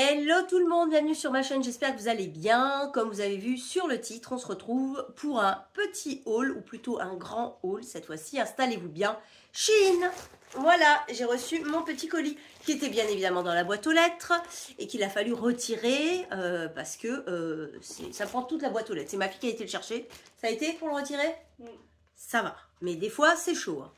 Hello tout le monde, bienvenue sur ma chaîne, j'espère que vous allez bien. Comme vous avez vu sur le titre, on se retrouve pour un petit haul, ou plutôt un grand haul cette fois-ci. Installez-vous bien, Shein. Voilà, j'ai reçu mon petit colis qui était bien évidemment dans la boîte aux lettres et qu'il a fallu retirer parce que ça prend toute la boîte aux lettres. C'est ma fille qui a été le chercher. Ça a été pour le retirer? Ça va, mais des fois c'est chaud. Hein.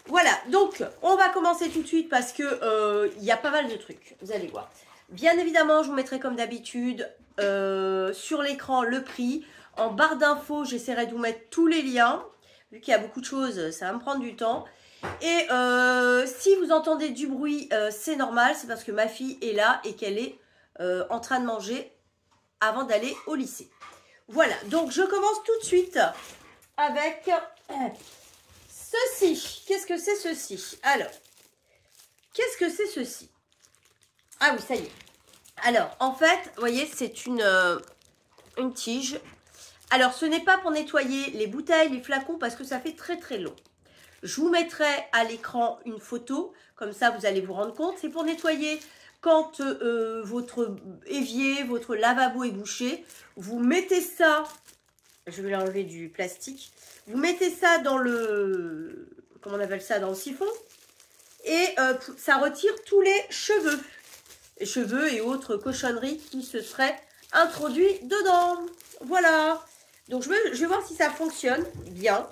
Voilà, donc on va commencer tout de suite parce que y a pas mal de trucs, vous allez voir. Bien évidemment, je vous mettrai comme d'habitude sur l'écran le prix. En barre d'infos, j'essaierai de vous mettre tous les liens. Vu qu'il y a beaucoup de choses, ça va me prendre du temps. Et si vous entendez du bruit, c'est normal. C'est parce que ma fille est là et qu'elle est en train de manger avant d'aller au lycée. Voilà, donc je commence tout de suite avec ceci. Qu'est-ce que c'est ceci? Alors, qu'est-ce que c'est ceci? Ah oui, ça y est. Alors, en fait, vous voyez, c'est une tige. Alors, ce n'est pas pour nettoyer les bouteilles, les flacons, parce que ça fait très très long. Je vous mettrai à l'écran une photo, comme ça vous allez vous rendre compte. C'est pour nettoyer quand votre évier, votre lavabo est bouché. Vous mettez ça, je vais l'enlever du plastique. Vous mettez ça dans le, comment on appelle ça, dans le siphon. Et ça retire tous les cheveux et autres cochonneries qui se seraient introduits dedans. Voilà. Donc je vais voir si ça fonctionne bien.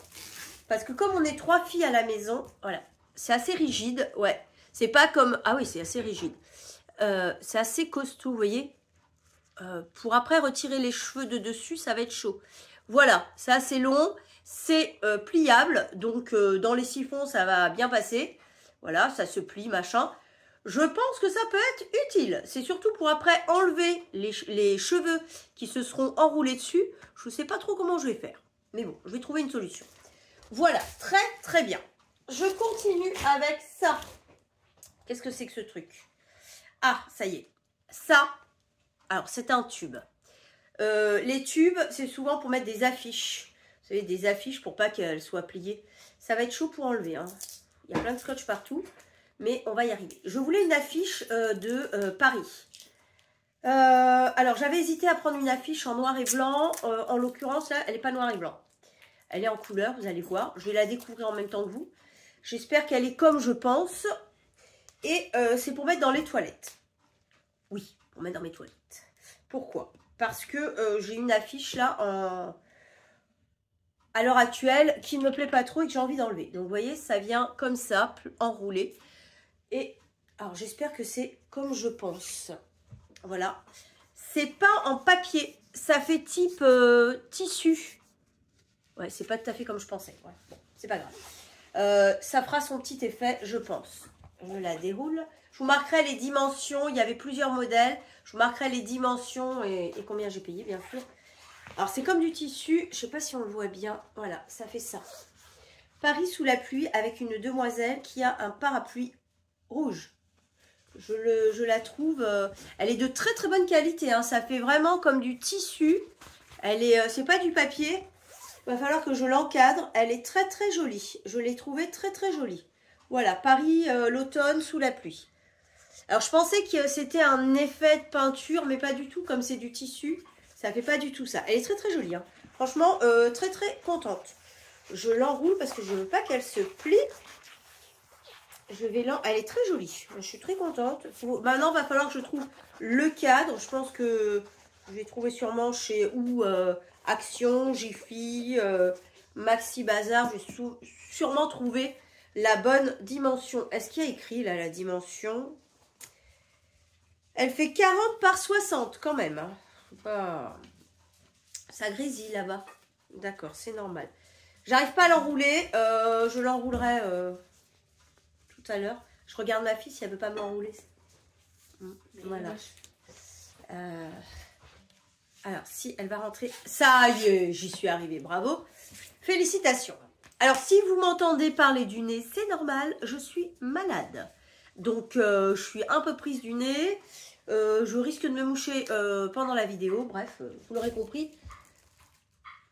Parce que comme on est 3 filles à la maison, voilà, c'est assez rigide. Ouais, c'est pas comme... Ah oui, c'est assez rigide. C'est assez costaud, vous voyez. Pour après retirer les cheveux de dessus, ça va être chaud. Voilà, c'est assez long. C'est pliable. Donc dans les siphons, ça va bien passer. Voilà, ça se plie, machin. Je pense que ça peut être utile. C'est surtout pour après enlever les cheveux qui se seront enroulés dessus. Je ne sais pas trop comment je vais faire. Mais bon, je vais trouver une solution. Voilà, très très bien. Je continue avec ça. Qu'est-ce que c'est que ce truc? Ah, ça y est. Ça, alors c'est un tube. Les tubes, c'est souvent pour mettre des affiches. Vous savez, des affiches pour pas qu'elles soient pliées. Ça va être chaud pour enlever. Hein. Il y a plein de scotch partout. Mais on va y arriver. Je voulais une affiche de Paris. Alors, j'avais hésité à prendre une affiche en noir et blanc. En l'occurrence, là, elle n'est pas noir et blanc. Elle est en couleur, vous allez voir. Je vais la découvrir en même temps que vous. J'espère qu'elle est comme je pense. Et c'est pour mettre dans les toilettes. Oui, pour mettre dans mes toilettes. Pourquoi? Parce que j'ai une affiche là à l'heure actuelle qui ne me plaît pas trop et que j'ai envie d'enlever. Donc, vous voyez, ça vient comme ça, enroulé. Et alors j'espère que c'est comme je pense. Voilà. C'est pas en papier. Ça fait type tissu. Ouais, c'est pas tout à fait comme je pensais. Ouais, bon, c'est pas grave. Ça fera son petit effet, je pense. Je la déroule. Je vous marquerai les dimensions. Il y avait plusieurs modèles. Je vous marquerai les dimensions et combien j'ai payé, bien sûr. Alors c'est comme du tissu. Je sais pas si on le voit bien. Voilà, ça fait ça. Paris sous la pluie avec une demoiselle qui a un parapluie rouge. Je la trouve, elle est de très très bonne qualité, hein. Ça fait vraiment comme du tissu. Elle est, c'est pas du papier. Il va falloir que je l'encadre. Elle est très très jolie. Je l'ai trouvée très très jolie. Voilà, Paris, l'automne sous la pluie. Alors je pensais que c'était un effet de peinture, mais pas du tout. Comme c'est du tissu, ça fait pas du tout ça. Elle est très très jolie, hein. Franchement, très très contente. Je l'enroule parce que je veux pas qu'elle se plie. Elle est très jolie. Je suis très contente. Maintenant, il va falloir que je trouve le cadre. Je pense que je vais trouver sûrement chez Action, Jiffy, Maxi Bazar. Je vais sûrement trouver la bonne dimension. Est-ce qu'il y a écrit là la dimension? Elle fait 40 par 60 quand même. Hein. Pas... Ça grésille là-bas. D'accord, c'est normal. J'arrive pas à l'enrouler. Je l'enroulerai... tout à l'heure. Je regarde ma fille si elle ne veut pas m'enrouler. Voilà. Alors, si elle va rentrer... Ça y est, j'y suis arrivée. Bravo. Félicitations. Alors, si vous m'entendez parler du nez, c'est normal. Je suis malade. Donc, je suis un peu prise du nez. Je risque de me moucher pendant la vidéo. Bref, vous l'aurez compris.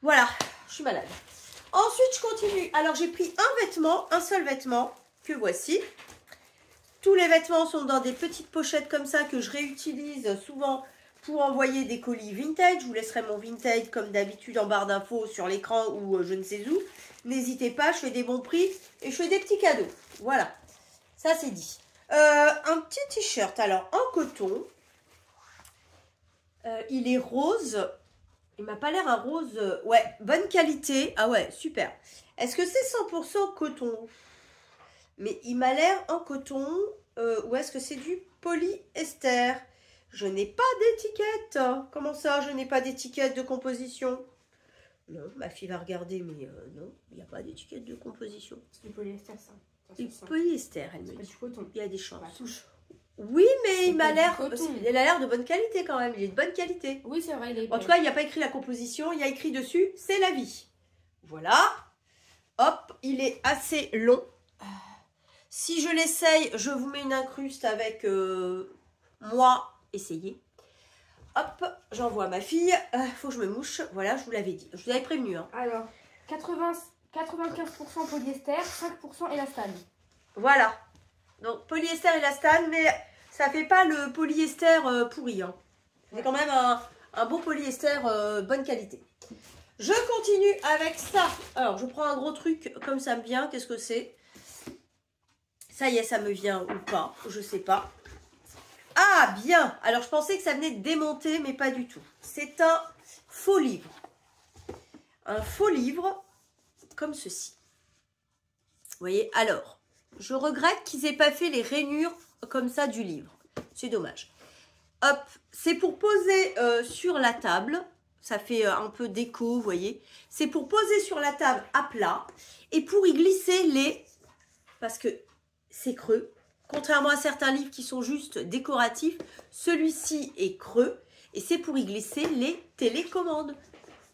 Voilà, je suis malade. Ensuite, je continue. Alors, j'ai pris un vêtement, un seul vêtement. Que voici. Tous les vêtements sont dans des petites pochettes comme ça que je réutilise souvent pour envoyer des colis vintage. Je vous laisserai mon vintage comme d'habitude en barre d'infos sur l'écran ou je ne sais où. N'hésitez pas, je fais des bons prix et je fais des petits cadeaux. Voilà, ça c'est dit. Un petit t-shirt, alors en coton. Il est rose. Il m'a pas l'air un rose. Ouais, bonne qualité. Ah ouais, super. Est-ce que c'est 100% coton? Mais il m'a l'air en coton. Ou est-ce que c'est du polyester? Je n'ai pas d'étiquette. Comment ça, je n'ai pas d'étiquette de composition? Non, ma fille va regarder, mais non, il n'y a pas d'étiquette de composition. C'est du polyester, ça. Du polyester, elle me C'est pas dit. du coton. Il y a des chances. La touche. Oui, mais il m'a du l'air. coton. Il a l'air de bonne qualité quand même. Il est de bonne qualité. Oui, c'est vrai, il est En tout cas, il n'y a pas écrit la composition, il y a écrit dessus, c'est la vie. Voilà. Hop, il est assez long. Si je l'essaye, je vous mets une incruste avec moi. Essayez. Hop, j'envoie à ma fille. Faut que je me mouche. Voilà, je vous l'avais dit. Je vous avais prévenu. Hein. Alors, 95% polyester, 5% élastane. Voilà. Donc, polyester élastane, mais ça fait pas le polyester pourri. Hein. C'est quand même un beau polyester bonne qualité. Je continue avec ça. Alors, je prends un gros truc comme ça me vient. Qu'est-ce que c'est? Ça y est, ça me vient ou pas. Je sais pas. Ah, bien. Alors, je pensais que ça venait de démonter, mais pas du tout. C'est un faux livre. Un faux livre comme ceci. Vous voyez? Alors, je regrette qu'ils aient pas fait les rainures comme ça du livre. C'est dommage. Hop, c'est pour poser sur la table. Ça fait un peu déco, vous voyez. C'est pour poser sur la table à plat et pour y glisser les... Parce que c'est creux. Contrairement à certains livres qui sont juste décoratifs, celui-ci est creux et c'est pour y glisser les télécommandes.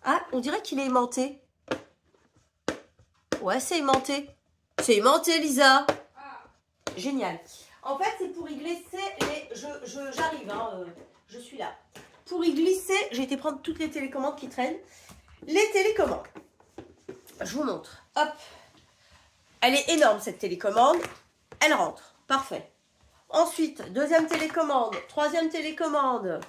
Ah, on dirait qu'il est aimanté. Ouais, c'est aimanté. C'est aimanté, Lisa. Génial. En fait, c'est pour y glisser les... J'arrive, hein, je suis là. Pour y glisser, j'ai été prendre toutes les télécommandes qui traînent. Les télécommandes. Je vous montre. Hop. Elle est énorme, cette télécommande. Elle rentre. Parfait. Ensuite, deuxième télécommande. Troisième télécommande.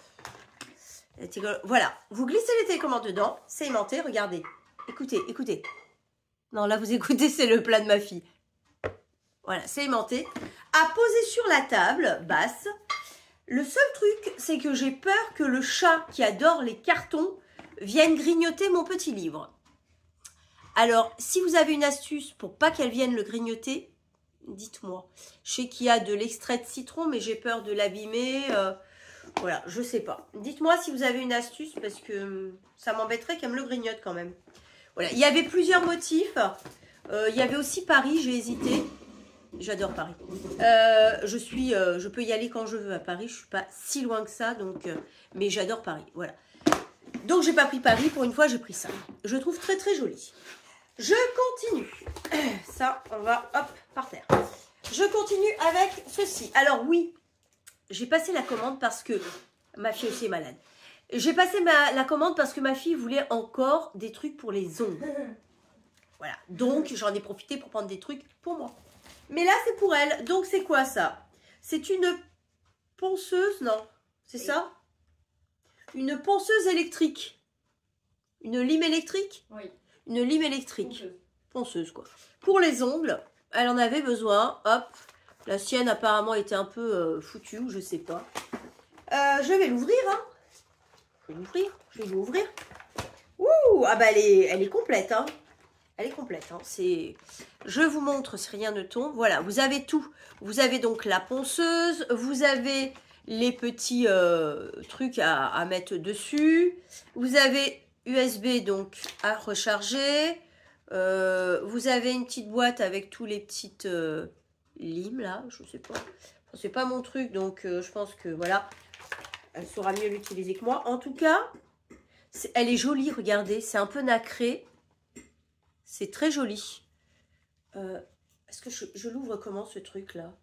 Voilà. Vous glissez les télécommandes dedans. C'est aimanté. Regardez. Écoutez, écoutez. Non, là, vous écoutez, c'est le plat de ma fille. Voilà, c'est aimanté. À poser sur la table basse. Le seul truc, c'est que j'ai peur que le chat qui adore les cartons vienne grignoter mon petit livre. Alors, si vous avez une astuce pour pas qu'elle vienne le grignoter, dites-moi. Je sais qu'il y a de l'extrait de citron, mais j'ai peur de l'abîmer. Voilà, je sais pas. Dites-moi si vous avez une astuce, parce que ça m'embêterait qu'elle me le grignote quand même. Voilà, il y avait plusieurs motifs. Il y avait aussi Paris, j'ai hésité. J'adore Paris. Je peux y aller quand je veux à Paris. Je suis pas si loin que ça, donc. Mais j'adore Paris. Voilà. Donc j'ai pas pris Paris. Pour une fois, j'ai pris ça. Je trouve très très joli. Je continue. Ça, on va hop par terre. Je continue avec ceci. Alors oui, j'ai passé la commande parce que ma fille aussi est malade. J'ai passé la commande parce que ma fille voulait encore des trucs pour les ongles. Voilà. Donc j'en ai profité pour prendre des trucs pour moi. Mais là, c'est pour elle. Donc, c'est quoi ça? C'est une ponceuse, non? C'est ça? Une ponceuse électrique. Une lime électrique? Oui. Une lime électrique. Ponceuse, quoi. Pour les ongles, elle en avait besoin. Hop. La sienne, apparemment, était un peu foutue, ou je sais pas. Je vais l'ouvrir, hein. Je vais l'ouvrir. Ouh! Ah, bah, elle est complète, hein. Elle est complète. Hein. Je vous montre si rien ne tombe. Voilà, vous avez tout. Vous avez donc la ponceuse. Vous avez les petits trucs à mettre dessus. Vous avez USB donc à recharger. Vous avez une petite boîte avec tous les petites limes là. Je sais pas. Enfin, c'est pas mon truc. Donc je pense que voilà. Elle saura mieux l'utiliser que moi. En tout cas, elle est jolie. Regardez. C'est un peu nacré. C'est très joli. Est-ce que je l'ouvre comment ce truc là?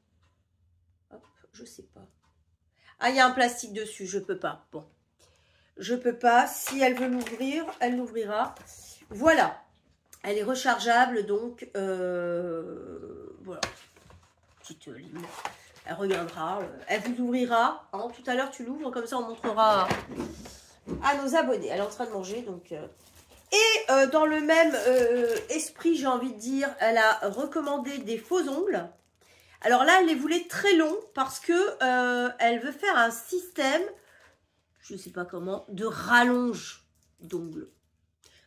Hop, je sais pas. Ah, il y a un plastique dessus, je peux pas. Bon, je peux pas. Si elle veut l'ouvrir, elle l'ouvrira. Voilà. Elle est rechargeable, donc voilà. Petite lime. Elle regardera, elle vous ouvrira. Hein. Tout à l'heure, tu l'ouvres, comme ça, on montrera à nos abonnés. Elle est en train de manger, donc... Et dans le même esprit, j'ai envie de dire, elle a recommandé des faux ongles. Alors là, elle les voulait très longs parce que elle veut faire un système, je ne sais pas comment, de rallonge d'ongles.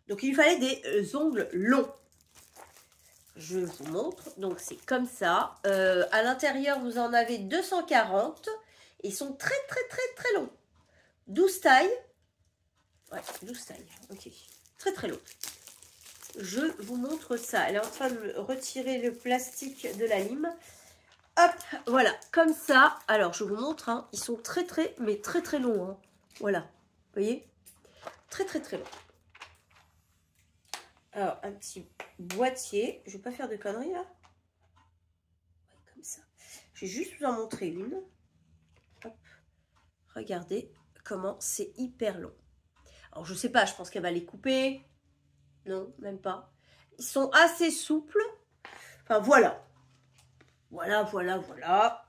Donc, il lui fallait des ongles longs. Je vous montre. Donc, c'est comme ça. À l'intérieur, vous en avez 240. Ils sont très, très, très, très longs. 12 tailles. Ouais, 12 tailles. Ok. Très, très long. Je vous montre ça. Elle est en train de retirer le plastique de la lime. Hop, voilà. Comme ça. Alors, je vous montre. Hein, ils sont très, très, mais très, très longs. Hein. Voilà. Vous voyez? Très, très, très longs. Alors, un petit boîtier. Je ne vais pas faire de conneries, là. Ouais, comme ça. Je vais juste vous en montrer une. Hop. Regardez comment c'est hyper long. Alors, je ne sais pas. Je pense qu'elle va les couper. Non, même pas. Ils sont assez souples. Enfin, voilà. Voilà, voilà, voilà.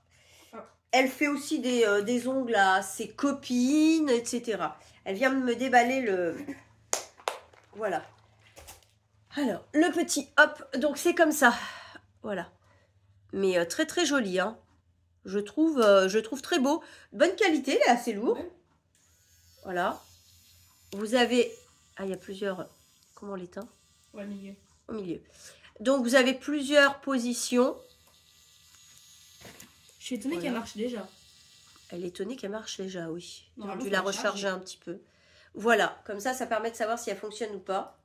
Elle fait aussi des ongles à ses copines, etc. Elle vient de me déballer le... Voilà. Alors, le petit hop, donc c'est comme ça. Voilà. Mais très très joli, hein. Je trouve très beau. Bonne qualité, il est assez lourd. Ouais. Voilà. Vous avez... Ah, il y a plusieurs... Comment on l'éteint? Au milieu. Au milieu. Donc, vous avez plusieurs positions. Je suis étonnée qu'elle marche déjà. Elle est étonnée qu'elle marche déjà, oui. J'ai dû la recharger un petit peu. Voilà, comme ça permet de savoir si elle fonctionne ou pas.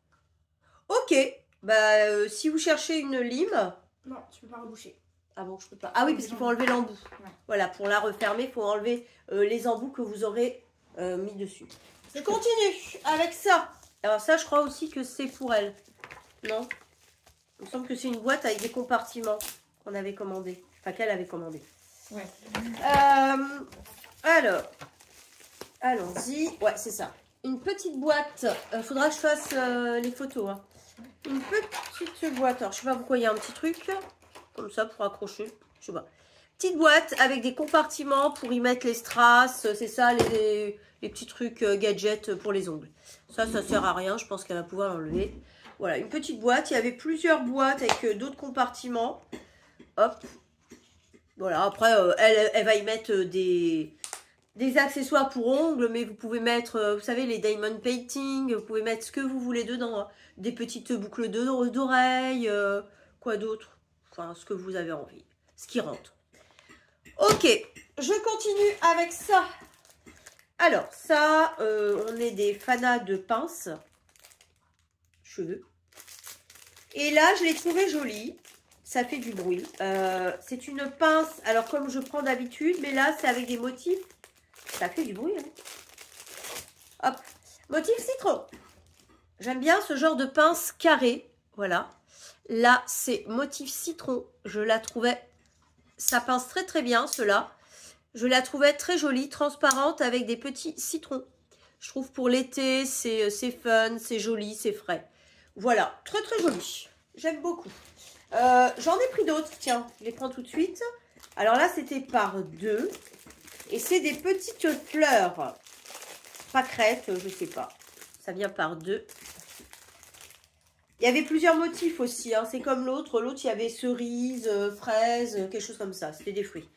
Ok, bah si vous cherchez une lime... Non, tu peux pas reboucher. Ah bon, je peux pas. Ah oui, parce qu'il faut enlever l'embout. Ouais. Voilà, pour la refermer, il faut enlever les embouts que vous aurez mis dessus. Je continue avec ça. Alors ça, je crois aussi que c'est pour elle. Non? Il me semble que c'est une boîte avec des compartiments qu'on avait commandé. Enfin, qu'elle avait commandé. Ouais. Alors, allons-y. Ouais, c'est ça. Une petite boîte. Faudra que je fasse les photos. Hein. Une petite boîte. Alors, je sais pas pourquoi il y a un petit truc. Comme ça, pour accrocher. Je sais pas. Petite boîte avec des compartiments pour y mettre les strass. C'est ça, les petits trucs gadgets pour les ongles. Ça sert à rien. Je pense qu'elle va pouvoir l'enlever. Voilà, une petite boîte. Il y avait plusieurs boîtes avec d'autres compartiments. Hop. Voilà, après, elle va y mettre des accessoires pour ongles, mais vous pouvez mettre, vous savez, les diamond painting, vous pouvez mettre ce que vous voulez dedans. Hein. Des petites boucles d'oreilles, quoi d'autre? Enfin, ce que vous avez envie, ce qui rentre. Ok, je continue avec ça. Alors, ça, on est des fanas de pinces, cheveux. Et là, je l'ai trouvé jolie. Ça fait du bruit. C'est une pince, alors comme je prends d'habitude, mais là, c'est avec des motifs. Ça fait du bruit. Hein. Hop. Motif citron. J'aime bien ce genre de pince carrée. Voilà. Là, c'est motif citron. Je la trouvais... Ça pince très très bien, cela. Je la trouvais très jolie, transparente, avec des petits citrons. Je trouve pour l'été, c'est fun, c'est joli, c'est frais. Voilà. Très très joli. J'aime beaucoup. J'en ai pris d'autres, tiens, je les prends tout de suite. Alors là, c'était par deux. Et c'est des petites fleurs. Pâquerettes, je sais pas. Ça vient par deux. Il y avait plusieurs motifs aussi. Hein. C'est comme l'autre. L'autre, il y avait cerises, fraises, quelque chose comme ça. C'était des fruits.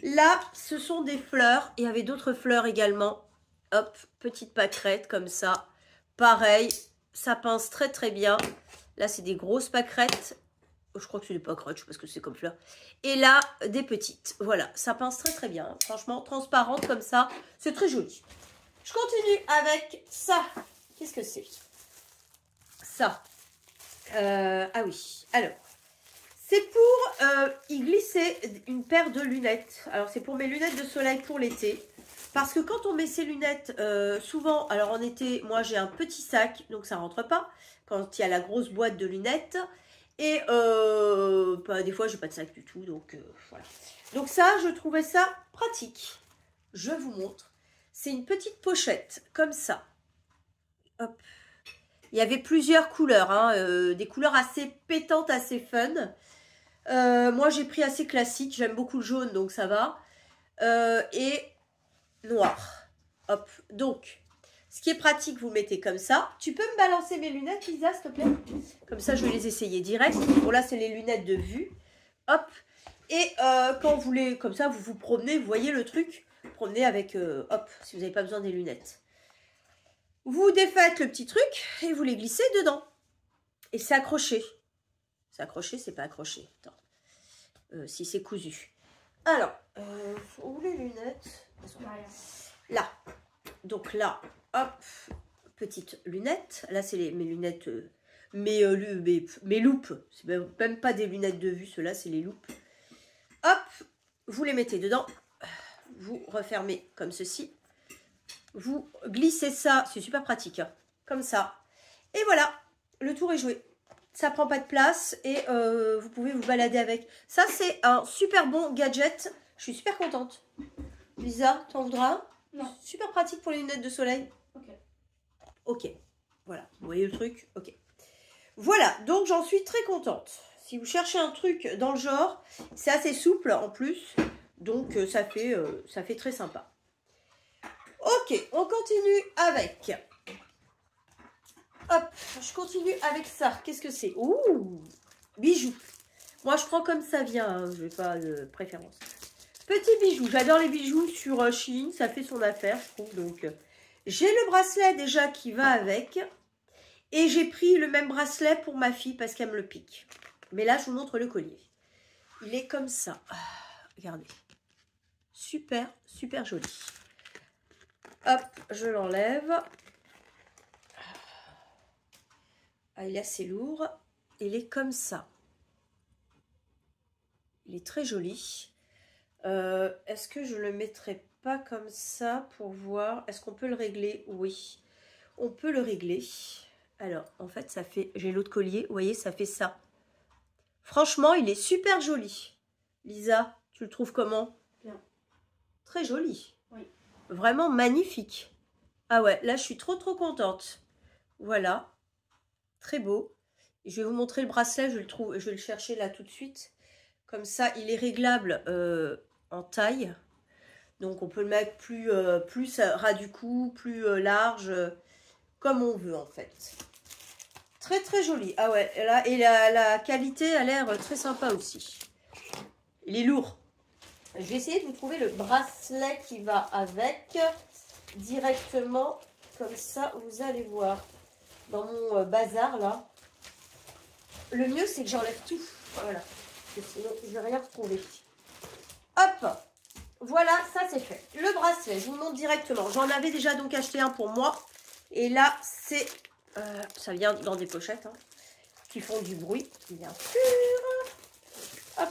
Là, ce sont des fleurs. Il y avait d'autres fleurs également. Hop, petite pâquerette comme ça. Pareil, ça pince très très bien. Là, c'est des grosses pâquerettes. Je crois que c'est des pâquerettes, je sais pas ce que c'est comme fleur. Et là, des petites. Voilà, ça pince très très bien. Franchement, transparente comme ça. C'est très joli. Je continue avec ça. Qu'est-ce que c'est? Ça. Ah oui. Alors, c'est pour y glisser une paire de lunettes. Alors, c'est pour mes lunettes de soleil pour l'été. Parce que quand on met ses lunettes, souvent, alors en été, moi j'ai un petit sac, donc ça rentre pas. Quand il y a la grosse boîte de lunettes. Et des fois, j'ai pas de sac du tout. Donc, voilà. Donc ça, je trouvais ça pratique. Je vous montre. C'est une petite pochette, comme ça. Hop. Il y avait plusieurs couleurs. Hein, des couleurs assez pétantes, assez fun. Moi, j'ai pris assez classique. J'aime beaucoup le jaune, donc ça va. Et noir. Hop. Donc, ce qui est pratique, vous mettez comme ça. Tu peux me balancer mes lunettes, Lisa, s'il te plaît? Comme ça, je vais les essayer direct. Bon, là, c'est les lunettes de vue. Hop. Et quand vous les... Comme ça, vous vous promenez, vous voyez le truc? Promenez avec... hop, si vous n'avez pas besoin des lunettes. Vous défaites le petit truc et vous les glissez dedans. Et c'est accroché. C'est accroché, c'est pas accroché. Attends. Si c'est cousu. Alors, où les lunettes? Là. Donc là, hop, petite lunette. Là, c'est mes lunettes, mes loupes. C'est même pas des lunettes de vue, ceux-là, c'est les loupes. Hop, vous les mettez dedans. Vous refermez comme ceci. Vous glissez ça, c'est super pratique, hein, comme ça. Et voilà, le tour est joué. Ça prend pas de place et vous pouvez vous balader avec. Ça, c'est un super bon gadget. Je suis super contente. Lisa, t'en voudras? Non. Super pratique pour les lunettes de soleil. Ok. Ok. Voilà, vous voyez le truc? Ok. Voilà, donc j'en suis très contente. Si vous cherchez un truc dans le genre, c'est assez souple en plus. Donc ça fait très sympa. Ok, on continue avec... Hop, je continue avec ça. Qu'est-ce que c'est? Ouh, bijoux. Moi, je prends comme ça vient. Hein. Je n'ai pas de préférence. Petit bijou. J'adore les bijoux sur Shein. Ça fait son affaire, je trouve. Donc, j'ai le bracelet déjà qui va avec. Et j'ai pris le même bracelet pour ma fille parce qu'elle me le pique. Mais là, je vous montre le collier. Il est comme ça. Regardez. Super, super joli. Hop, je l'enlève. Ah, il est assez lourd. Il est comme ça. Il est très joli. Est-ce que je le mettrai pas comme ça pour voir? Est-ce qu'on peut le régler? Oui. On peut le régler. Alors, en fait, ça fait... J'ai l'autre collier. Vous voyez, ça fait ça. Franchement, il est super joli. Lisa, tu le trouves comment? Bien. Très joli. Oui. Vraiment magnifique. Ah ouais, là, je suis trop contente. Voilà. Très beau. Je vais vous montrer le bracelet, je vais le chercher là tout de suite. Comme ça, il est réglable en taille. Donc, on peut le mettre plus ras du cou, plus large, comme on veut en fait. Très joli. Ah ouais, là, et la qualité a l'air très sympa aussi. Il est lourd. Je vais essayer de vous trouver le bracelet qui va avec directement. Comme ça, vous allez voir. Dans mon bazar là. Le mieux c'est que j'enlève tout. Voilà. Parce que sinon je vais rien retrouver. Hop. Voilà, ça c'est fait. Le bracelet, je vous le montre directement. J'en avais déjà donc acheté un pour moi. Et là c'est... ça vient dans des pochettes hein, qui font du bruit. Bien sûr. Hop.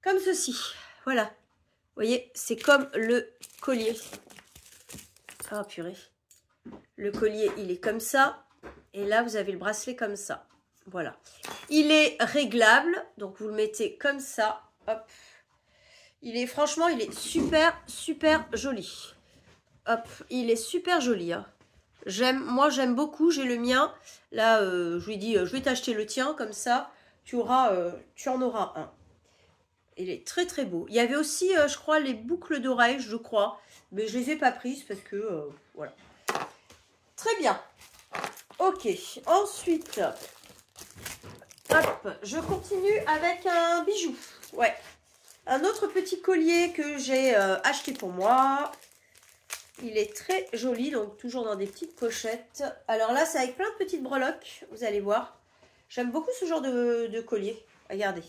Comme ceci. Voilà. Vous voyez, c'est comme le collier. Ah purée. Le collier, il est comme ça. Et là, vous avez le bracelet comme ça. Voilà. Il est réglable. Donc, vous le mettez comme ça. Hop. Franchement, il est super joli. Hop. Il est super joli. Hein. Moi, j'aime beaucoup. J'ai le mien. Là, je lui ai dit, je vais t'acheter le tien. Comme ça, tu en auras un. Il est très beau. Il y avait aussi, je crois, les boucles d'oreilles, je crois. Mais je les ai pas prises parce que, voilà. Très bien. Ok. Ensuite, hop, je continue avec un bijou. Ouais. Un autre petit collier que j'ai acheté pour moi. Il est très joli, donc toujours dans des petites pochettes. Alors là, c'est avec plein de petites breloques, vous allez voir. J'aime beaucoup ce genre de collier. Regardez.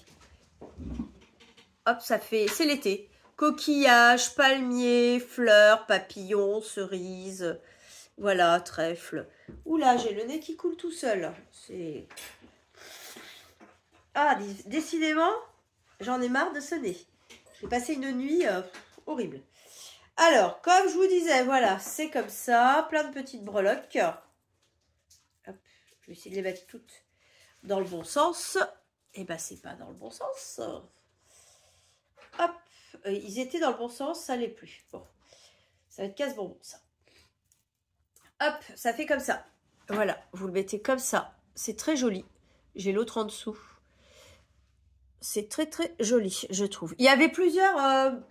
Hop, ça fait... C'est l'été. Coquillages, palmiers, fleurs, papillons, cerises... Voilà, trèfle. Oula, j'ai le nez qui coule tout seul. C'est... Ah, décidément, j'en ai marre de ce nez. J'ai passé une nuit horrible. Alors, comme je vous disais, voilà, c'est comme ça. Plein de petites breloques. Hop, je vais essayer de les mettre toutes dans le bon sens. Eh ben, c'est pas dans le bon sens. Hop, ils étaient dans le bon sens, ça l'est plus. Bon, ça va être casse-bonbon, ça. Hop, ça fait comme ça. Voilà, vous le mettez comme ça. C'est très joli. J'ai l'autre en dessous. C'est très très joli, je trouve. Il y avait plusieurs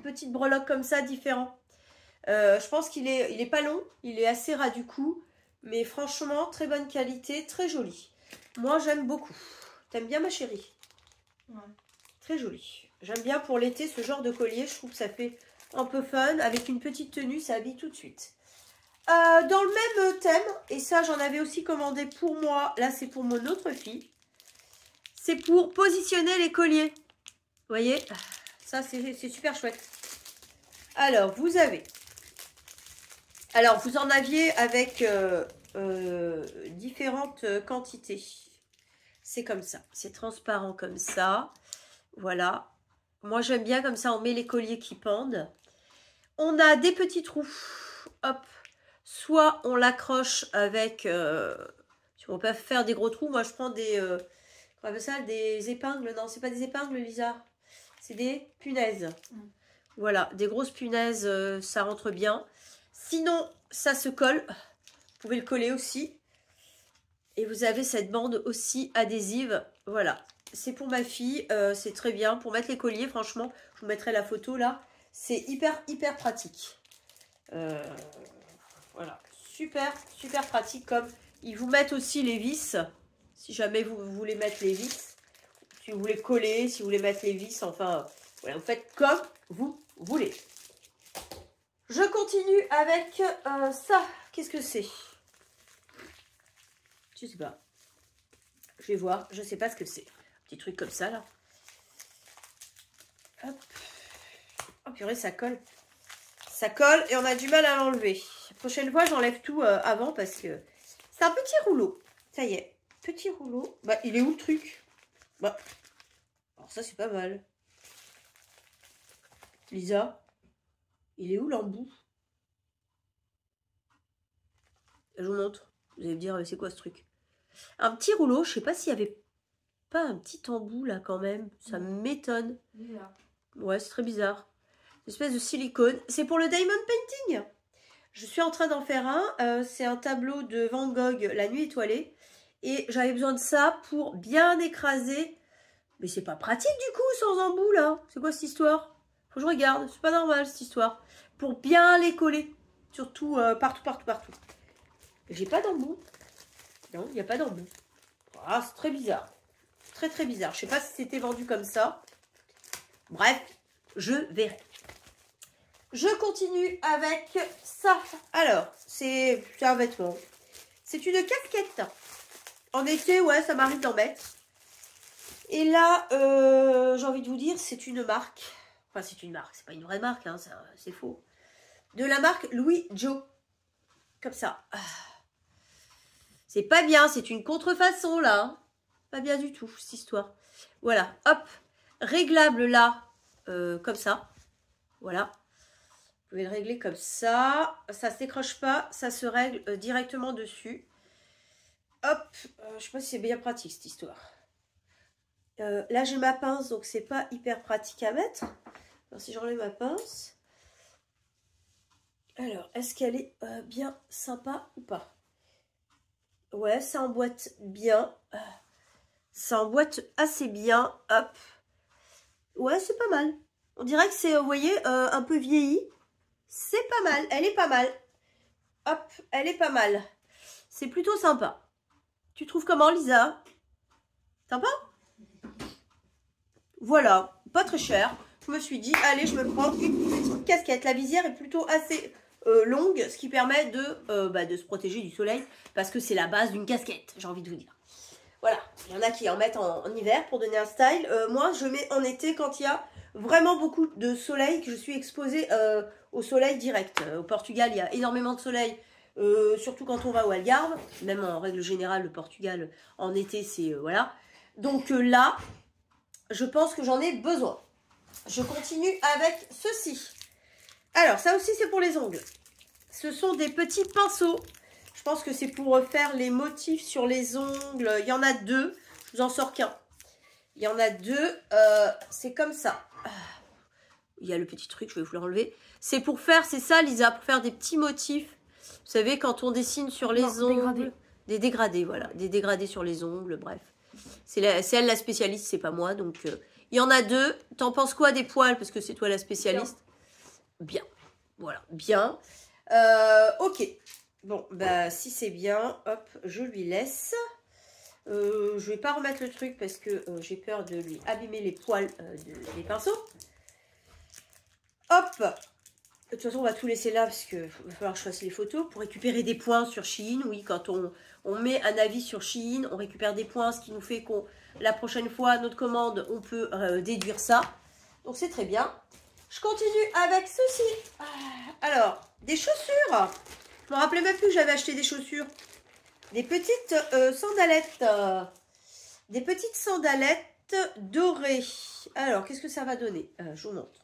petites breloques comme ça, différents. Je pense qu'il est pas long, il est assez ras du cou. Mais franchement, très bonne qualité, très joli. Moi, j'aime beaucoup. T'aimes bien, ma chérie? Ouais. Très joli. J'aime bien pour l'été ce genre de collier. Je trouve que ça fait un peu fun. Avec une petite tenue, ça habille tout de suite. Dans le même thème, et ça, j'en avais aussi commandé pour moi. Là, c'est pour mon autre fille. C'est pour positionner les colliers. Vous voyez? Ça, c'est super chouette. Alors, vous avez... Alors, vous en aviez avec différentes quantités. C'est comme ça. C'est transparent comme ça. Voilà. Moi, j'aime bien comme ça. On met les colliers qui pendent. On a des petits trous. Hop. Soit on l'accroche avec... si on peut faire des gros trous. Moi, je prends des... on appelle ça des épingles. Non, c'est pas des épingles, Lisa. C'est des punaises. Voilà. Des grosses punaises, ça rentre bien. Sinon, ça se colle. Vous pouvez le coller aussi. Et vous avez cette bande aussi adhésive. Voilà. C'est pour ma fille. C'est très bien. Pour mettre les colliers, franchement, je vous mettrai la photo là. C'est hyper pratique. Voilà. Super pratique. Comme ils vous mettent aussi les vis. Si jamais vous voulez mettre les vis. Si vous voulez coller, si vous voulez mettre les vis. Enfin, voilà, vous faites comme vous voulez. Je continue avec ça. Qu'est-ce que c'est? Je sais pas. Je vais voir. Je sais pas ce que c'est. Petit truc comme ça, là. Hop. Oh purée, ça colle. Ça colle et on a du mal à l'enlever. La prochaine fois, j'enlève tout avant parce que c'est un petit rouleau. Ça y est. Petit rouleau. Bah, il est où le truc? Bah. Alors ça, c'est pas mal. Lisa. Il est où l'embout? Je vous montre. Vous allez me dire, c'est quoi ce truc? Un petit rouleau. Je sais pas s'il y avait pas un petit embout là quand même. Ça m'étonne. Ouais, c'est très bizarre. Une espèce de silicone. C'est pour le diamond painting. Je suis en train d'en faire un. C'est un tableau de Van Gogh, La Nuit étoilée. Et j'avais besoin de ça pour bien écraser. Mais c'est pas pratique du coup sans embout là. C'est quoi cette histoire? Faut que je regarde. C'est pas normal cette histoire. Pour bien les coller. Surtout partout. J'ai pas d'embout. Non, il n'y a pas d'embout. Ah, c'est très bizarre. Très bizarre. Je sais pas si c'était vendu comme ça. Bref, je verrai. Je continue avec ça. Alors, c'est un vêtement. C'est une casquette. En été, ouais, ça m'arrive d'en mettre. Et là, j'ai envie de vous dire, c'est une marque. Enfin, c'est une marque. C'est pas une vraie marque, hein, c'est faux. De la marque Louis Jo. Comme ça. C'est pas bien, c'est une contrefaçon là. Pas bien du tout, cette histoire. Voilà, hop. Réglable là, comme ça. Voilà. Vous pouvez le régler comme ça. Ça ne s'écroche pas, ça se règle directement dessus. Hop. Je sais pas si c'est bien pratique cette histoire. Là j'ai ma pince, donc c'est pas hyper pratique à mettre. Alors si j'enlève ma pince. Alors, est-ce qu'elle est bien sympa ou pas? Ouais, ça emboîte bien. Ça emboîte assez bien. Hop. Ouais, c'est pas mal. On dirait que c'est, vous voyez, un peu vieilli. C'est pas mal. Elle est pas mal. Hop, elle est pas mal. C'est plutôt sympa. Tu trouves comment, Lisa? Sympa? Voilà. Pas très cher. Je me suis dit, allez, je me prends une petite casquette. La visière est plutôt assez longue, ce qui permet de se protéger du soleil. Parce que c'est la base d'une casquette, j'ai envie de vous dire. Voilà, il y en a qui en mettent en hiver pour donner un style. Moi, je mets en été quand il y a vraiment beaucoup de soleil, que je suis exposée au soleil direct. Au Portugal, il y a énormément de soleil, surtout quand on va au Algarve. Même en règle générale, le Portugal, en été, c'est... voilà. Donc là, je pense que j'en ai besoin. Je continue avec ceci. Alors, ça aussi, c'est pour les ongles. Ce sont des petits pinceaux. Je pense que c'est pour faire les motifs sur les ongles. Il y en a deux. Je vous en sors qu'un. Il y en a deux. C'est comme ça. Il y a le petit truc, je vais vous l'enlever. C'est pour faire, c'est ça Lisa, pour faire des petits motifs. Vous savez, quand on dessine sur les ongles. Dégradés. Des dégradés, voilà. Des dégradés sur les ongles, bref. C'est elle la spécialiste, c'est pas moi. Donc, Il y en a 2. T'en penses quoi des poils? Parce que c'est toi la spécialiste. Bien. Voilà, bien. Ok. Bon, bah si c'est bien, hop, je lui laisse. Je vais pas remettre le truc parce que j'ai peur de lui abîmer les poils des pinceaux. Hop. De toute façon, on va tout laisser là parce qu'il va falloir que je fasse les photos pour récupérer des points sur Shein. Oui, quand on met un avis sur Shein, on récupère des points, ce qui nous fait qu'on la prochaine fois, notre commande, on peut déduire ça. Donc, c'est très bien. Je continue avec ceci. Alors, des chaussures. Je me rappelais même plus que j'avais acheté des chaussures. Des petites sandalettes. Des petites sandalettes dorées. Alors, qu'est-ce que ça va donner? Je vous montre.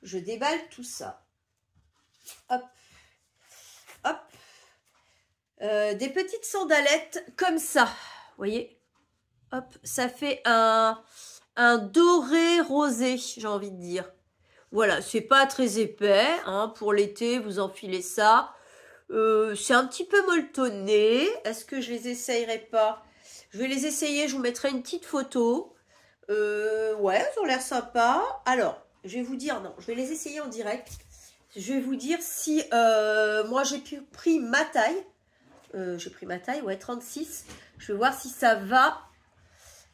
Je déballe tout ça. Hop. Hop. Des petites sandalettes comme ça. Vous voyez? Hop. Ça fait un doré rosé, j'ai envie de dire. Voilà, c'est pas très épais. Hein, pour l'été, vous enfilez ça. C'est un petit peu molletonné. Est-ce que je les essayerai pas? Je vais les essayer. Je vous mettrai une petite photo. Ouais, ils ont l'air sympas. Alors, je vais vous dire, non, je vais les essayer en direct. Je vais vous dire si moi j'ai pris ma taille. J'ai pris ma taille, ouais, 36. Je vais voir si ça va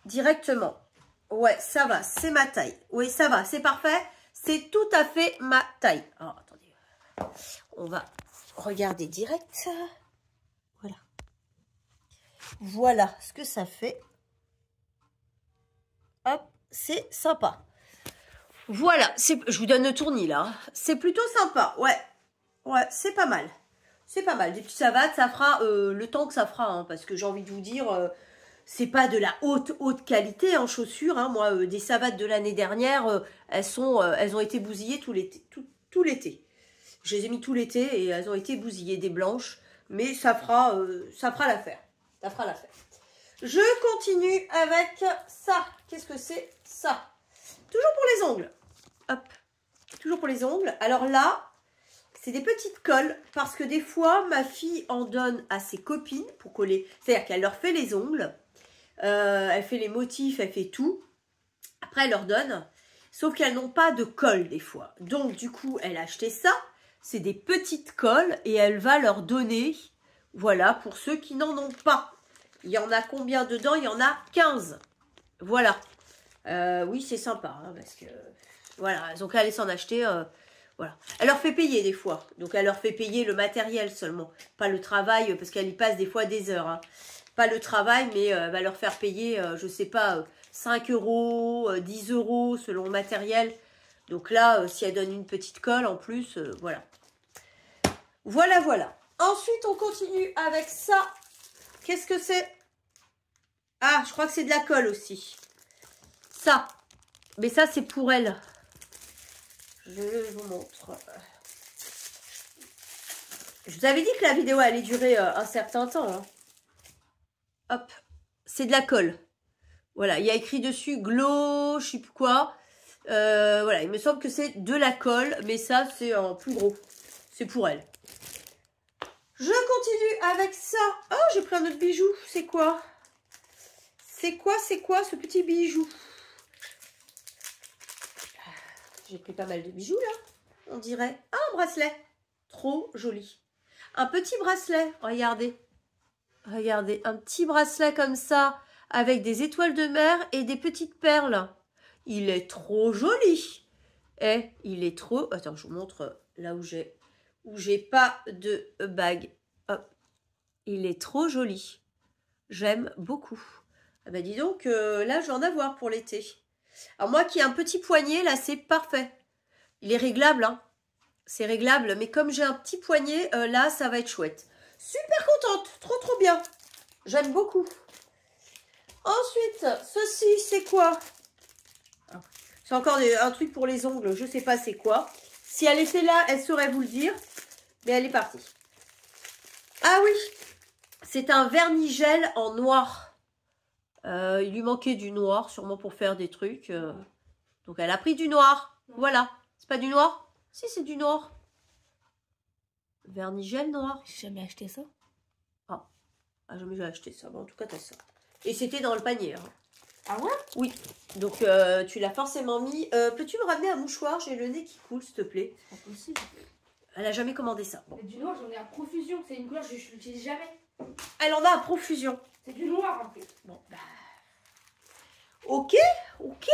directement. Ouais, ça va, c'est ma taille. Oui, ça va, c'est parfait. C'est tout à fait ma taille. Alors, attendez. On va regarder direct. Voilà. Voilà ce que ça fait. Hop, c'est sympa. Voilà, je vous donne le tournis là. C'est plutôt sympa, ouais. Ouais, c'est pas mal. C'est pas mal. Des petites savates, ça fera le temps que ça fera. Hein, parce que j'ai envie de vous dire, c'est pas de la haute qualité en chaussures. Hein. Moi, des savates de l'année dernière, elles ont été bousillées tout l'été. Tout l'été. Je les ai mis tout l'été et elles ont été bousillées, des blanches. Mais ça fera l'affaire. Ça fera l'affaire. Je continue avec ça. Qu'est-ce que c'est ça? Toujours pour les ongles. Hop. Toujours pour les ongles. Alors là, c'est des petites colles. Parce que des fois, ma fille en donne à ses copines pour coller. C'est-à-dire qu'elle leur fait les ongles. Elle fait les motifs, elle fait tout. Après, elle leur donne. Sauf qu'elles n'ont pas de colle des fois. Donc, du coup, elle a acheté ça. C'est des petites colles. Et elle va leur donner. Voilà, pour ceux qui n'en ont pas. Il y en a combien dedans? Il y en a 15. Voilà. Oui, c'est sympa, hein, parce que voilà, elles ont qu'à aller s'en acheter. Voilà. Elle leur fait payer des fois. Donc, elle leur fait payer le matériel seulement. Pas le travail, parce qu'elle y passe des fois des heures. Hein. Pas le travail, mais elle va leur faire payer, je sais pas, 5 €, 10 € selon le matériel. Donc là, si elle donne une petite colle en plus, voilà. Voilà, voilà. Ensuite, on continue avec ça. Qu'est-ce que c'est? Ah, je crois que c'est de la colle aussi. Ça. Mais ça, c'est pour elle. Je vous montre. Je vous avais dit que la vidéo allait durer un certain temps. Hein. Hop. C'est de la colle. Voilà. Il y a écrit dessus Glow, je sais plus quoi. Voilà. Il me semble que c'est de la colle. Mais ça, c'est en plus gros. C'est pour elle. Je continue avec ça. Oh, j'ai pris un autre bijou. C'est quoi? C'est quoi ce petit bijou? J'ai pris pas mal de bijoux là, on dirait. Ah, un bracelet. Trop joli. Un petit bracelet, regardez. Regardez, un petit bracelet comme ça, avec des étoiles de mer et des petites perles. Il est trop joli. Eh, il est trop... Attends, je vous montre là où j'ai pas de bague. Hop. Il est trop joli. J'aime beaucoup. Ah bah dis donc, là, je vais en avoir pour l'été. Alors moi qui ai un petit poignet, là, c'est parfait. Il est réglable, hein. C'est réglable, mais comme j'ai un petit poignet, là, ça va être chouette. Super contente, trop bien. J'aime beaucoup. Ensuite, ceci, c'est quoi? C'est encore un truc pour les ongles, je sais pas c'est quoi. Si elle était là, elle saurait vous le dire. Mais elle est partie. Ah oui, c'est un vernis-gel en noir. Il lui manquait du noir, sûrement pour faire des trucs. Donc, elle a pris du noir. Voilà. C'est pas du noir? Si, c'est du noir. Vernis-gel noir. J'ai jamais acheté ça. Ah, jamais j'ai acheté ça. Bon, en tout cas, t'as ça. Et c'était dans le panier. Hein. Ah ouais? Oui. Donc, tu l'as forcément mis. Peux-tu me ramener un mouchoir? J'ai le nez qui coule, s'il te plaît. C'est pas possible. Elle a jamais commandé ça. Bon. Mais du noir, j'en ai à profusion. C'est une couleur que je n'utilise jamais. Elle en a à profusion. C'est du noir en plus. Bon, bah. Ok, ok.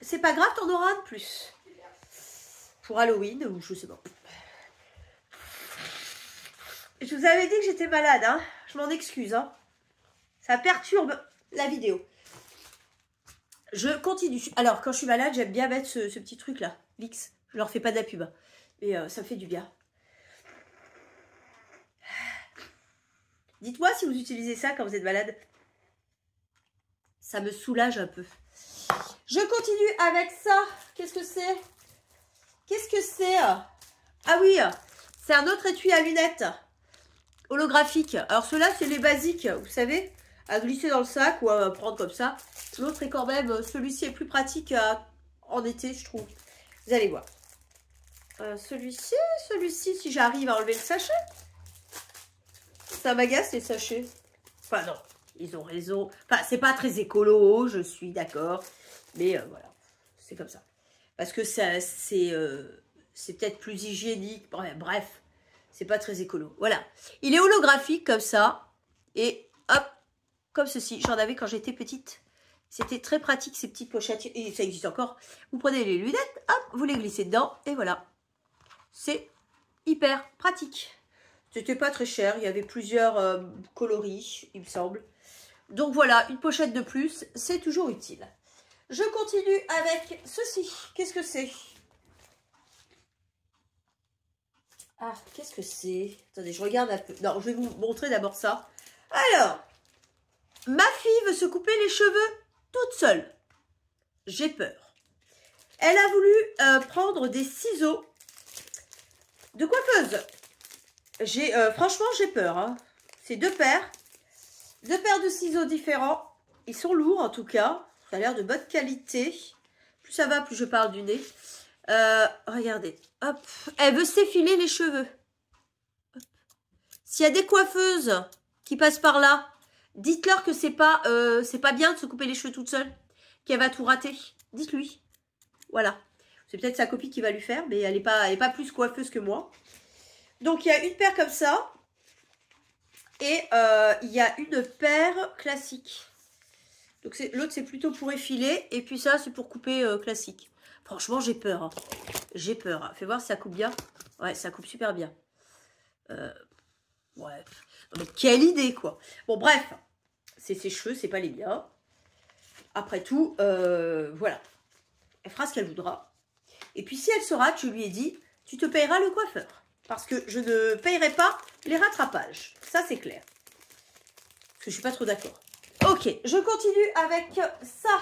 C'est pas grave, t'en auras un de plus. Pour Halloween, ou je sais pas. Je vous avais dit que j'étais malade, hein. Je m'en excuse, hein. Ça perturbe la vidéo. Je continue. Alors, quand je suis malade, j'aime bien mettre ce petit truc-là. Vicks. Je leur fais pas de la pub. Hein. Mais ça me fait du bien. Dites-moi si vous utilisez ça quand vous êtes malade. Ça me soulage un peu. Je continue avec ça. Qu'est-ce que c'est? Qu'est-ce que c'est? Ah oui, c'est un autre étui à lunettes. Holographique. Alors ceux-là, c'est les basiques, vous savez, à glisser dans le sac ou à prendre comme ça. L'autre est quand même, celui-ci est plus pratique en été, je trouve. Vous allez voir. Celui-ci, si j'arrive à enlever le sachet. Ça m'agace les sachets. Enfin non, ils ont raison. Enfin, c'est pas très écolo, je suis d'accord. Mais voilà, c'est comme ça. Parce que ça, c'est peut-être plus hygiénique. Bref, c'est pas très écolo. Voilà. Il est holographique comme ça. Et hop, comme ceci. J'en avais quand j'étais petite. C'était très pratique ces petites pochettes. Et ça existe encore. Vous prenez les lunettes, hop, vous les glissez dedans. Et voilà. C'est hyper pratique. C'était pas très cher. Il y avait plusieurs coloris, il me semble. Donc voilà, une pochette de plus. C'est toujours utile. Je continue avec ceci. Qu'est-ce que c'est? Ah, qu'est-ce que c'est? Attendez, je regarde un peu. Non, je vais vous montrer d'abord ça. Alors, ma fille veut se couper les cheveux toute seule. J'ai peur. Elle a voulu prendre des ciseaux de coiffeuse. Franchement, j'ai peur. Hein. C'est deux paires. Deux paires de ciseaux différents. Ils sont lourds en tout cas. Ça a l'air de bonne qualité. Plus ça va, plus je parle du nez. Regardez. Hop. Elle veut s'effiler les cheveux. S'il y a des coiffeuses qui passent par là, dites-leur que c'est pas bien de se couper les cheveux toute seule. Qu'elle va tout rater. Dites-lui. Voilà. C'est peut-être sa copine qui va lui faire, mais elle est pas plus coiffeuse que moi. Donc, il y a une paire comme ça. Et il y a une paire classique. Donc, l'autre, c'est plutôt pour effiler. Et puis ça, c'est pour couper classique. Franchement, j'ai peur. Hein. J'ai peur. Fais voir si ça coupe bien. Ouais, ça coupe super bien. Ouais. Mais quelle idée, quoi. Bon, bref. C'est ses cheveux, c'est pas les miens. Après tout, voilà. Elle fera ce qu'elle voudra. Et puis, si elle se rate, je lui ai dit, tu te payeras le coiffeur. Parce que je ne payerai pas les rattrapages. Ça, c'est clair. Parce que je suis pas trop d'accord. Ok, je continue avec ça.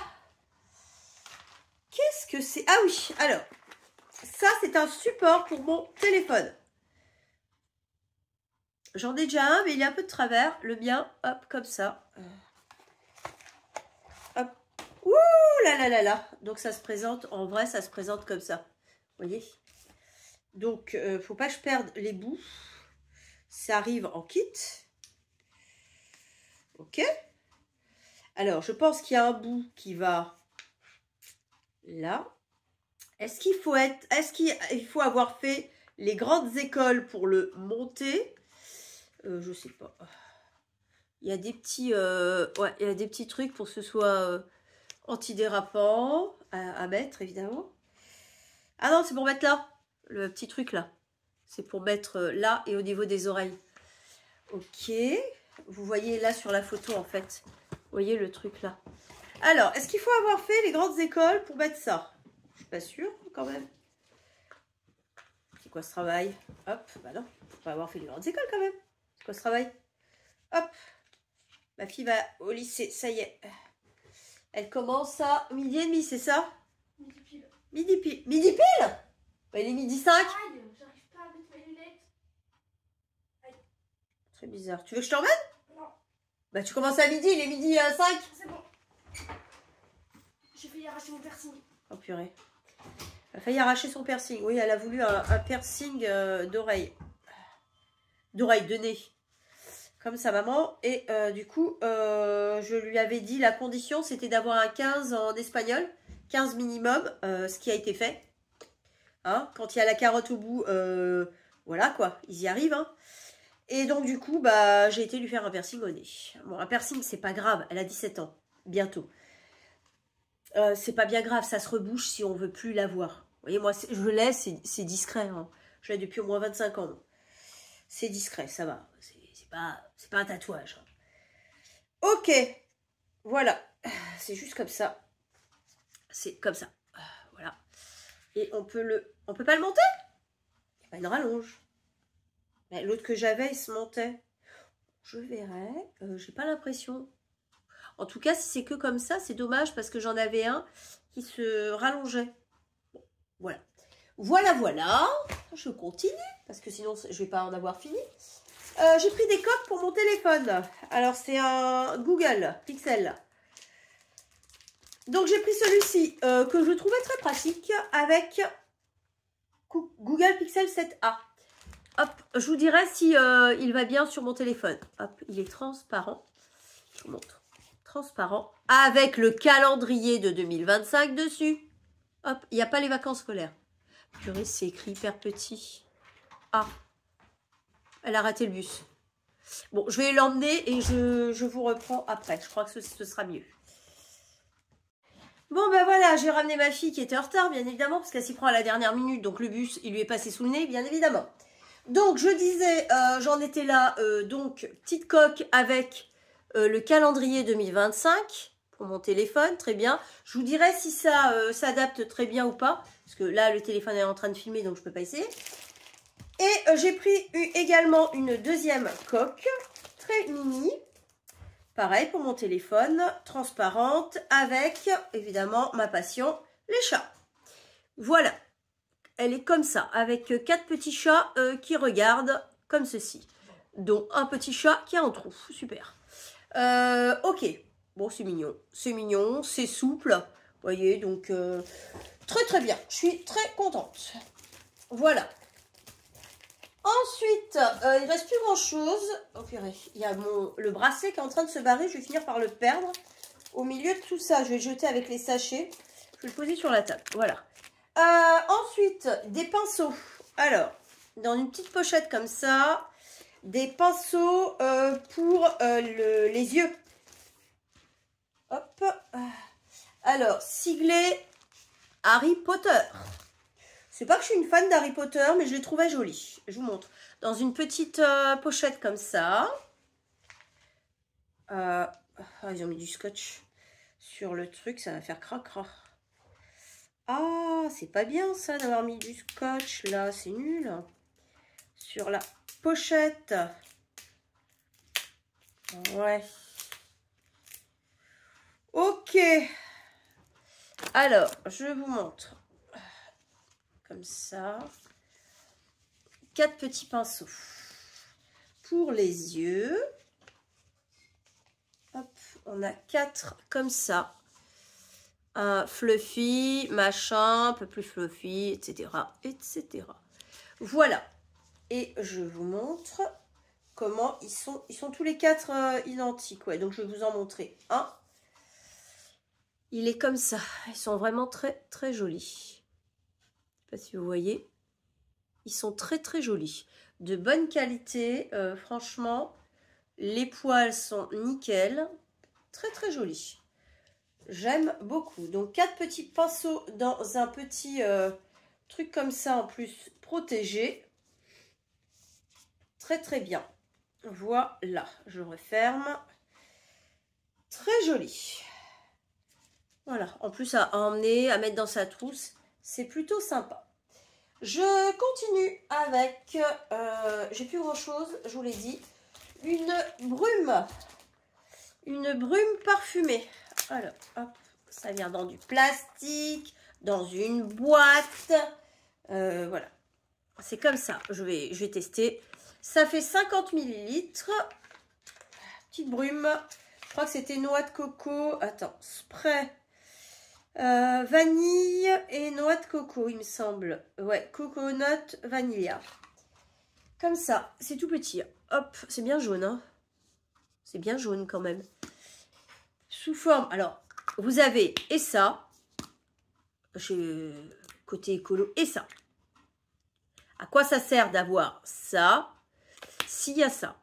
Qu'est-ce que c'est? Ah oui, alors. Ça, c'est un support pour mon téléphone. J'en ai déjà un, mais il est un peu de travers. Le mien, hop, comme ça. Hop. Ouh là là là là. Donc, ça se présente, en vrai, ça se présente comme ça. Vous voyez? Donc, faut pas que je perde les bouts. Ça arrive en kit. Ok. Alors, je pense qu'il y a un bout qui va là. Est-ce qu'il faut avoir fait les grandes écoles pour le monter? Je sais pas. Il y a des petits, ouais, il y a des petits trucs pour que ce soit antidérapant à mettre, évidemment. Ah non, c'est pour mettre là. Le petit truc là. C'est pour mettre là et au niveau des oreilles. Ok. Vous voyez là sur la photo en fait. Vous voyez le truc là. Alors, est-ce qu'il faut avoir fait les grandes écoles pour mettre ça? Je suis pas sûre quand même. C'est quoi ce travail? Hop, bah non. Faut pas avoir fait les grandes écoles quand même. C'est quoi ce travail? Hop. Ma fille va au lycée, ça y est. Elle commence à 12h30, c'est ça? Midi pile. Midi pile. Midi pile? Bah, il est midi 5. Aïe, j'arrive pas à mettre mes lunettes. Aïe. Très bizarre. Tu veux que je t'emmène? Non, Bah tu commences à midi, il est midi 5. c'est bon. J'ai failli arracher mon piercing. Oh purée. Elle a failli arracher son piercing. Oui, elle a voulu un piercing d'oreille. D'oreille, de nez. comme sa maman. Et du coup, je lui avais dit la condition, c'était d'avoir un 15 en espagnol, 15 minimum, ce qui a été fait. Hein, quand il y a la carotte au bout, voilà quoi, ils y arrivent. Hein. Et donc du coup, bah, j'ai été lui faire un piercing au nez. Bon, un piercing, c'est pas grave, elle a 17 ans, bientôt. C'est pas bien grave, ça se rebouche si on veut plus la voir. Vous voyez, moi, je l'ai, c'est discret. Hein. Je l'ai depuis au moins 25 ans. C'est discret, ça va. C'est pas un tatouage. Ok, voilà. C'est juste comme ça. C'est comme ça. Voilà. Et on peut pas le monter. Il y a pas une rallonge. L'autre que j'avais, il se montait. Je verrai. J'ai pas l'impression. En tout cas, si c'est que comme ça, c'est dommage parce que j'en avais un qui se rallongeait. Bon, voilà. Voilà. Je continue parce que sinon, je vais pas en avoir fini. J'ai pris des coques pour mon téléphone. Alors, c'est un Google Pixel. Donc, j'ai pris celui-ci que je trouvais très pratique avec Google Pixel 7a. Hop, je vous dirai si il va bien sur mon téléphone. Hop, il est transparent. Je vous montre. Transparent. Avec le calendrier de 2025 dessus. Hop, il n'y a pas les vacances scolaires. Purée, c'est écrit hyper petit. Ah, elle a raté le bus. Bon, je vais l'emmener et je vous reprends après. Je crois que ce sera mieux. Bon, ben voilà, j'ai ramené ma fille qui était en retard, bien évidemment, parce qu'elle s'y prend à la dernière minute. Donc, le bus, il lui est passé sous le nez, bien évidemment. Donc, je disais, j'en étais là, donc, petite coque avec le calendrier 2025 pour mon téléphone, très bien. Je vous dirai si ça s'adapte très bien ou pas, parce que là, le téléphone est en train de filmer, donc je ne peux pas essayer. Et j'ai pris également une deuxième coque, très mini, pareil pour mon téléphone, transparente, avec, évidemment, ma passion, les chats. Voilà. Elle est comme ça, avec 4 petits chats qui regardent comme ceci. Dont un petit chat qui a un trou. Super. Ok. Bon, c'est mignon, c'est souple. Vous voyez, donc très bien. Je suis très contente. Voilà. Ensuite, il ne reste plus grand chose. Oh purée, il y a le bracelet qui est en train de se barrer. Je vais finir par le perdre. Au milieu de tout ça, je vais le jeter avec les sachets. Je vais le poser sur la table. Voilà. Ensuite, des pinceaux. Alors, dans une petite pochette comme ça, des pinceaux pour les yeux. Hop. Alors, siglé Harry Potter. C'est pas que je suis une fan d'Harry Potter, mais je les trouvais jolis. Je vous montre. Dans une petite pochette comme ça. Ils ont mis du scotch sur le truc, ça va faire cracra. Ah, c'est pas bien ça d'avoir mis du scotch là, c'est nul. Sur la pochette. Ouais. Ok. Alors, je vous montre. Comme ça. 4 petits pinceaux. Pour les yeux. Hop, on a 4 comme ça. Un fluffy, machin, un peu plus fluffy, etc. etc. Voilà. Et je vous montre comment ils sont. Ils sont tous les 4 identiques. Ouais, donc je vais vous en montrer un. Il est comme ça. Ils sont vraiment très jolis. Je ne sais pas si vous voyez. Ils sont très jolis. De bonne qualité. Franchement, les poils sont nickel. Très jolis. J'aime beaucoup. Donc, 4 petits pinceaux dans un petit truc comme ça en plus protégé. Très bien. Voilà. Je referme. Très joli. Voilà. En plus, à emmener, à mettre dans sa trousse. C'est plutôt sympa. Je continue avec, j'ai plus grand chose, je vous l'ai dit, une brume parfumée. Alors, hop, ça vient dans du plastique, dans une boîte, voilà, c'est comme ça, je vais tester. Ça fait 50 ml, petite brume, je crois que c'était noix de coco, attends, spray. Vanille et noix de coco, il me semble. Ouais, coconut vanilla. Comme ça, c'est tout petit. Hop, c'est bien jaune. Hein. C'est bien jaune quand même. Sous forme, alors, vous avez et ça, côté écolo, et ça. À quoi ça sert d'avoir ça, s'il y a ça?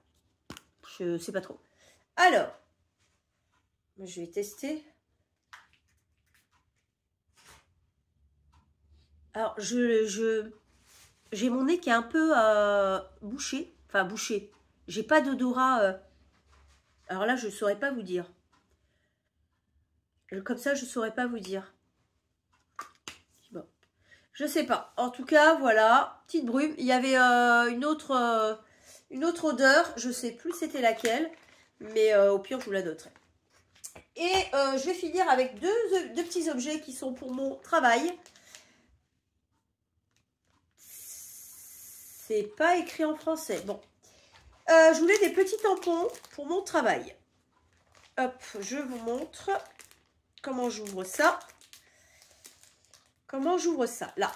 Je ne sais pas trop. Alors, je vais tester. Alors, j'ai mon nez qui est un peu bouché. Enfin, bouché. J'ai pas d'odorat. Alors là, je ne saurais pas vous dire. Comme ça, je ne saurais pas vous dire. Bon. Je sais pas. En tout cas, voilà. Petite brume. Il y avait une autre odeur. Je ne sais plus c'était laquelle. Mais au pire, je vous la noterai. Et je vais finir avec deux petits objets qui sont pour mon travail. C'est pas écrit en français. Bon. Je voulais des petits tampons pour mon travail. Hop, je vous montre comment j'ouvre ça. Comment j'ouvre ça? Là.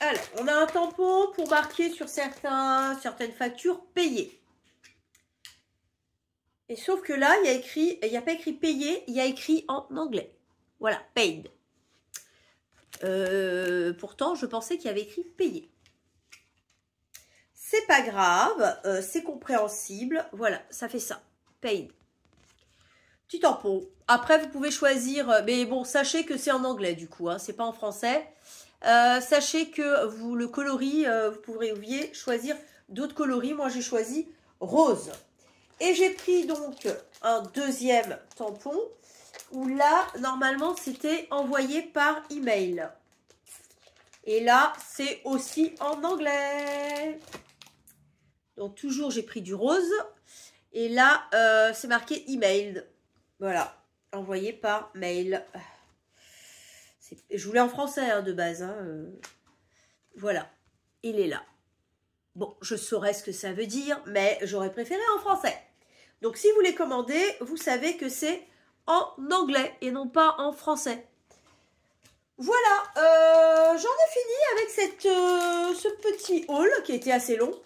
Alors, on a un tampon pour marquer sur certaines factures payées. Et sauf que là, il n'y a pas écrit payé, il y a écrit en anglais. Voilà, paid. Pourtant, je pensais qu'il y avait écrit payé. C'est pas grave, c'est compréhensible. Voilà, ça fait ça. Paid. Petit tampon. Après, vous pouvez choisir, mais bon, sachez que c'est en anglais du coup, hein, c'est pas en français. Sachez que le coloris, vous pourriez choisir d'autres coloris. Moi, j'ai choisi rose. Et j'ai pris donc un deuxième tampon où là, normalement, c'était envoyé par email. Et là, c'est aussi en anglais. Donc, toujours, j'ai pris du rose. Et là, c'est marqué email. Voilà, envoyé par mail. Je voulais en français hein, de base. Hein, voilà, il est là. Bon, je saurais ce que ça veut dire, mais j'aurais préféré en français. Donc, si vous les commandez, vous savez que c'est en anglais et non pas en français. Voilà, j'en ai fini avec ce petit haul qui était assez long.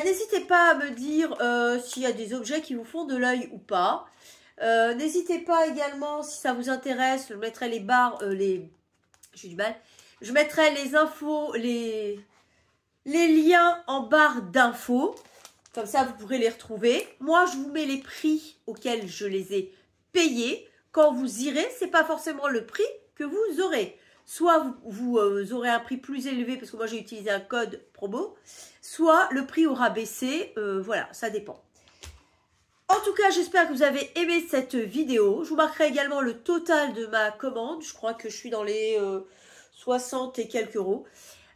N'hésitez pas à me dire s'il y a des objets qui vous font de l'œil ou pas. N'hésitez pas également, si ça vous intéresse, je mettrai les barres, j'ai du mal. Je mettrai les infos, les liens en barre d'infos. Comme ça, vous pourrez les retrouver. Moi, je vous mets les prix auxquels je les ai payés. Quand vous irez, c'est pas forcément le prix que vous aurez. Soit vous aurez un prix plus élevé, parce que moi, j'ai utilisé un code promo. Soit le prix aura baissé. Voilà, ça dépend. En tout cas, j'espère que vous avez aimé cette vidéo. Je vous marquerai également le total de ma commande. Je crois que je suis dans les 60 et quelques euros.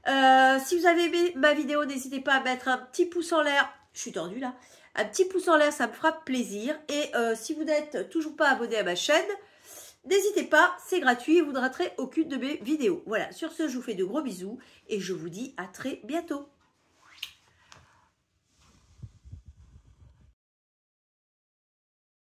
Si vous avez aimé ma vidéo, n'hésitez pas à mettre un petit pouce en l'air. Je suis tendue là. Un petit pouce en l'air, ça me fera plaisir. Et si vous n'êtes toujours pas abonné à ma chaîne, n'hésitez pas, c'est gratuit et vous ne raterez aucune de mes vidéos. Voilà, sur ce, je vous fais de gros bisous et je vous dis à très bientôt.